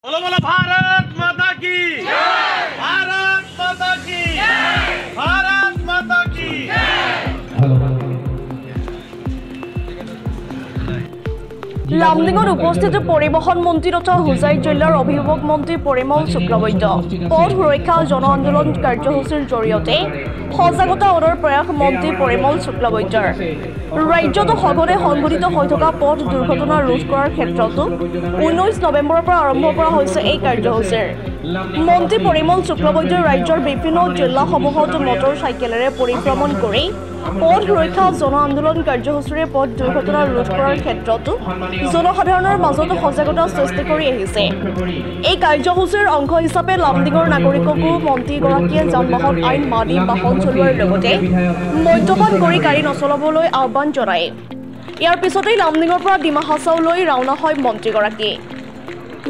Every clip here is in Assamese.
बोलो बोलो भारत माता की जय। भारत माता की जय। भारत माता की লামডিঙত উপস্থিত পৰিবহন মন্ত্ৰী তথা হোজাই জিলাৰ অভিভাৱক মন্ত্ৰী পৰিমল শুক্লবৈদ্য পথ সুৰক্ষা জন আন্দোলন কাৰ্যসূচীৰ জৰিয়তে সজাগতা অনাৰ প্ৰয়াস মন্ত্ৰী পৰিমল শুক্লবৈদ্যৰ ৰাজ্যত সঘনে সংঘটিত হৈ থকা পথ দুৰ্ঘটনা ৰোধ কৰাৰ ক্ষেত্ৰতো 19 নৱেম্বৰৰ পৰা আৰম্ভ কৰা হৈছে এই কাৰ্যসূচীৰ মন্ত্ৰী পৰিমল শুক্লবৈদ্যই ৰাজ্যৰ বিভিন্ন জিলাসমূহত মটৰ চাইকেলেৰে পৰিভ্ৰমণ কৰি পথ সুৰক্ষা জন আন্দোলন কাৰ্যসূচীৰে পথ দুৰ্ঘটনা ৰোধ কৰাৰ ক্ষেত্ৰতো জনসাধাৰণৰ মাজত সজাগতা সৃষ্টি কৰি আহিছে এই কাৰ্যসূচীৰ অংশ হিচাপে লামডিঙৰ নাগৰিককো মন্ত্ৰীগৰাকীয়ে যান-বাহন আইন মানি বাহন চলোৱাৰ লগতে মদ্যপান কৰি গাড়ী নচলাবলৈ আহ্বান জনায় ইয়াৰ পিছতেই লামডিঙৰ পৰা ডিমা হাছাওলৈ ৰাওনা হয় মন্ত্ৰীগৰাকী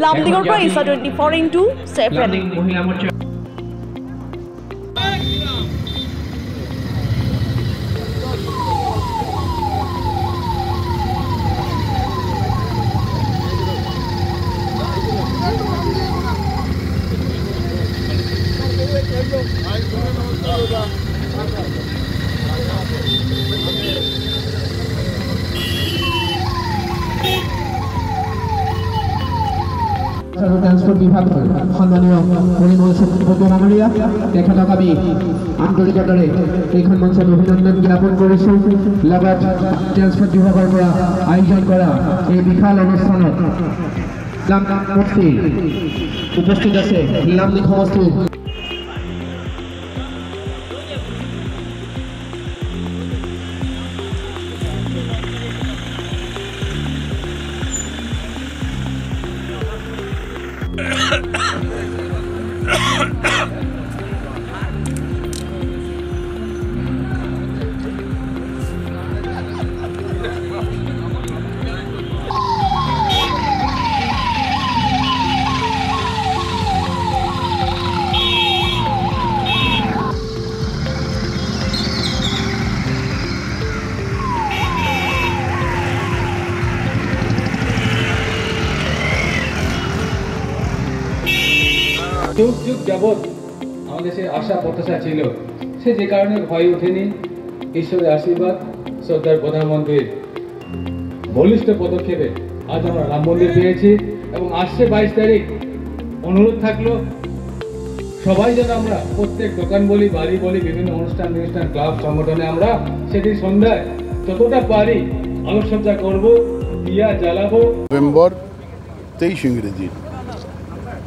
লামডিঙৰ পৰা ইছা 24x7 ট্ৰান্সপোৰ্ট বিভাগ সম্মানীয় পৰিমল শুক্লবৈদ্য ডাঙৰীয়া তেখেতক আমি আন্তৰিকতাৰে এইখন মঞ্চত অভিনন্দন জ্ঞাপন কৰিছোঁ লগত ট্ৰান্সপোৰ্ট বিভাগৰ পৰা আয়োজন কৰা এই বিশাল অনুষ্ঠানত উপস্থিত আছে লামডিং সমষ্টিৰ যুগ যুগ যাবৎ আমাদের সে আশা প্রত্যাশা ছিল সে যে কারণে ভয় ওঠেনি ঈশ্বরের আশীর্বাদ শ্রদ্ধার প্রধানমন্ত্রীর বলিষ্ঠ পদক্ষেপে আজ আমরা রাম মন্দির পেয়েছি এবং আসছে 22 তারিখ অনুরোধ থাকলো সবাই যেন আমরা প্রত্যেক দোকান বলি বাড়ি বলি বিভিন্ন অনুষ্ঠান ক্লাব সংগঠনে আমরা সেদিন সন্ধ্যায় যতটা পারি আলোকসজ্জা করব দিয়া জ্বালাবো নভেম্বর 23 ইংরেজি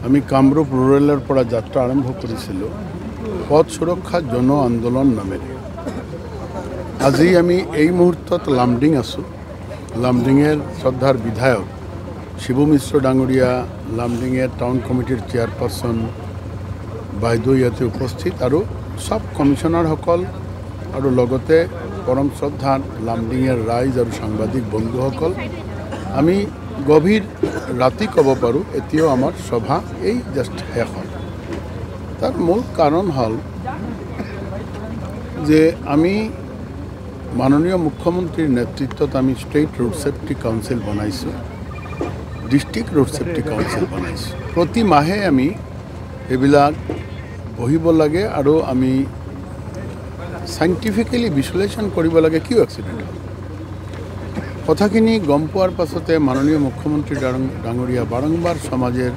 আমি কামৰূপ ৰুৰেলৰ পৰা যাত্ৰা আৰম্ভ কৰিছিলোঁ পথ সুৰক্ষা জন আন্দোলন নামেৰে আজি আমি এই মুহূৰ্তত লামডিং আছোঁ লামডিঙৰ শ্ৰদ্ধাৰ বিধায়ক শিবু মিশ্ৰ ডাঙৰীয়া লামডিঙৰ টাউন কমিটিৰ চেয়াৰপাৰ্চন বাইদেউ ইয়াতে উপস্থিত আৰু সব কমিশনাৰসকল আৰু লগতে পৰম শ্ৰদ্ধা লামডিঙৰ ৰাইজ আৰু সাংবাদিক বন্ধুসকল আমি গভীৰ ৰাতি ক'ব পাৰোঁ এতিয়াও আমাৰ সভা এই জাষ্ট শেষ হ'ল তাৰ মূল কাৰণ হ'ল যে আমি মাননীয় মুখ্যমন্ত্ৰীৰ নেতৃত্বত আমি ষ্টেট ৰোড সেফটি কাউন্সিল বনাইছোঁ ডিষ্ট্ৰিক্ট ৰোড সেফটি কাউন্সিল বনাইছোঁ প্ৰতি মাহে আমি এইবিলাক বহিব লাগে আৰু আমি সাইণ্টিফিকেলি বিশ্লেষণ কৰিব লাগে কিয় এক্সিডেণ্ট হ'ল কথাখিনি গম পোৱাৰ পাছতে মাননীয় মুখ্যমন্ত্ৰী ডাঙৰীয়া বাৰম্বাৰ সমাজৰ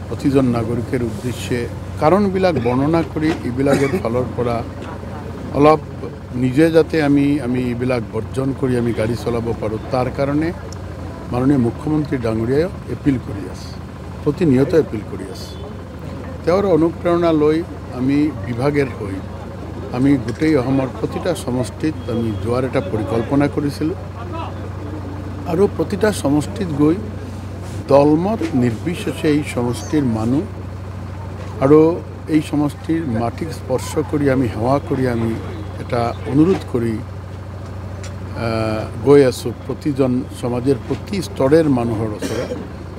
প্ৰতিজন নাগৰিকৰ উদ্দেশ্যে কাৰণবিলাক বৰ্ণনা কৰি এইবিলাকৰ ফালৰ পৰা অলপ নিজে যাতে আমি এইবিলাক বৰ্জন কৰি আমি গাড়ী চলাব পাৰোঁ তাৰ কাৰণে মাননীয় মুখ্যমন্ত্ৰী ডাঙৰীয়াই এপিল কৰি আছে প্ৰতিনিয়ত এপিল কৰি আছে তেওঁৰ অনুপ্ৰেৰণা লৈ আমি বিভাগেৰ হৈ আমি গোটেই অসমৰ প্ৰতিটা সমষ্টিত আমি যোৱাৰ এটা পৰিকল্পনা কৰিছিলোঁ আৰু প্ৰতিটা সমষ্টিত গৈ দলমত নিৰ্বিশেষে এই সমষ্টিৰ মানুহ আৰু এই সমষ্টিৰ মাটিক স্পৰ্শ কৰি আমি সেৱা কৰি আমি এটা অনুৰোধ কৰি গৈ আছোঁ প্ৰতিজন সমাজৰ প্ৰতি স্তৰৰ মানুহৰ ওচৰত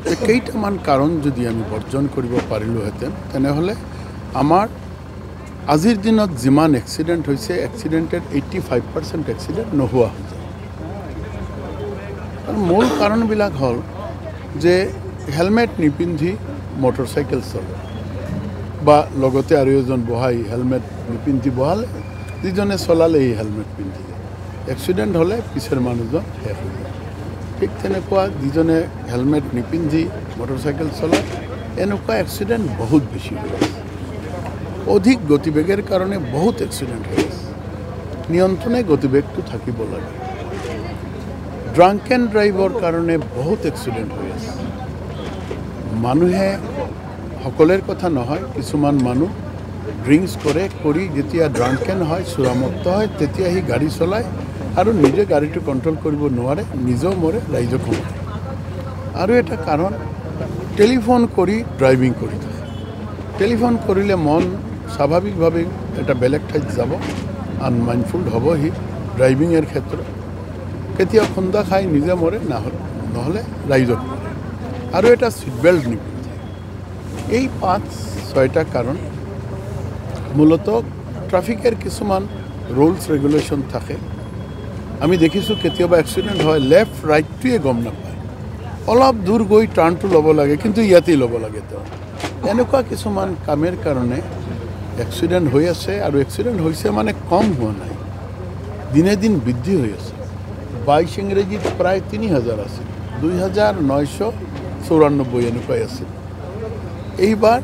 যে কেইটামান কাৰণ যদি আমি বৰ্জন কৰিব পাৰিলোহেঁতেন তেনেহ'লে আমাৰ আজিৰ দিনত যিমান এক্সিডেণ্ট হৈছে এক্সিডেণ্টেৰ 85% এক্সিডেণ্ট নোহোৱা হৈ যায় আৰু মূল কাৰণবিলাক হ'ল যে হেলমেট নিপিন্ধি মটৰচাইকেল চলে বা লগতে আৰু এজন বহাই হেলমেট নিপিন্ধি বহালে যিজনে চলালে এই হেলমেট পিন্ধি এক্সিডেণ্ট হ'লে পিছৰ মানুহজন শেষ হৈ যায় ঠিক তেনেকুৱা যিজনে হেলমেট নিপিন্ধি মটৰচাইকেল চলায় এনেকুৱা এক্সিডেণ্ট বহুত বেছি হৈ আছে অধিক গতিবেগের কারণে বহুত এক্সিডেন্ট হৈ আছে নিয়ন্ত্রণে গতিবেগটো থাকিব লাগে ড্রাঙ্ক এণ্ড ড্ৰাইভৰ কাৰণে বহুত এক্সিডেন্ট হৈ আছে মানুহে সকলেৰ কথা নহয় কিছুমান মানুহ ড্ৰিংকস কৰি যেতিয়া ড্ৰাঙ্কেন হয় চূড়ামুক্ত হয় তেতিয়া সি গাড়ী চলায় আৰু নিজে গাড়ীটো কণ্ট্ৰল কৰিব নোৱাৰে নিজেও মৰে ৰাইজক মাৰে আৰু এটা কাৰণ টেলিফোন কৰি ড্ৰাইভিং কৰি থাকে টেলিফোন কৰিলে মন স্বাভাৱিকভাৱে এটা বেলেগ ঠাইত যাব আনমাইণ্ডফুল হ'ব সি ড্ৰাইভিঙৰ ক্ষেত্ৰত কেতিয়া খুন্দা খাই নিজে মৰে নহ'লে ৰাইজক মৰে আৰু এটা ছিট বেল্ট নিপিন্ধে এই 5-6টা কাৰণ মূলতঃ ট্ৰাফিকৰ কিছুমান ৰুলছ ৰেগুলেশ্যন থাকে আমি দেখিছোঁ কেতিয়াবা এক্সিডেণ্ট হয় লেফ্ট ৰাইটটোৱে গম নাপায় অলপ দূৰ গৈ টাৰ্ণটো ল'ব লাগে কিন্তু ইয়াতেই ল'ব লাগে তেওঁ এনেকুৱা কিছুমান কামেৰ কাৰণে এক্সিডেণ্ট হৈ আছে আৰু এক্সিডেণ্ট হৈছে মানে কম হোৱা নাই দিনে দিন বৃদ্ধি হৈ আছে 22 ইংৰেজীত প্ৰায় 3000 আছিল 2994 এনেকুৱাই আছিল এইবাৰ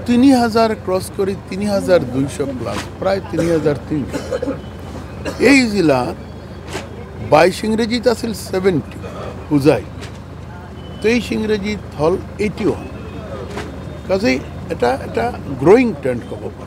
3000 ক্ৰছ কৰি 3200 প্লাছ প্ৰায় 3300 এই জিলাত 22 ইংৰেজিত আছিল 70 পূজাই 23 ইংৰেজিত হল 81 কাজেই এটা গ্ৰোয়িং ট্ৰেন্ড ক'ব পাৰি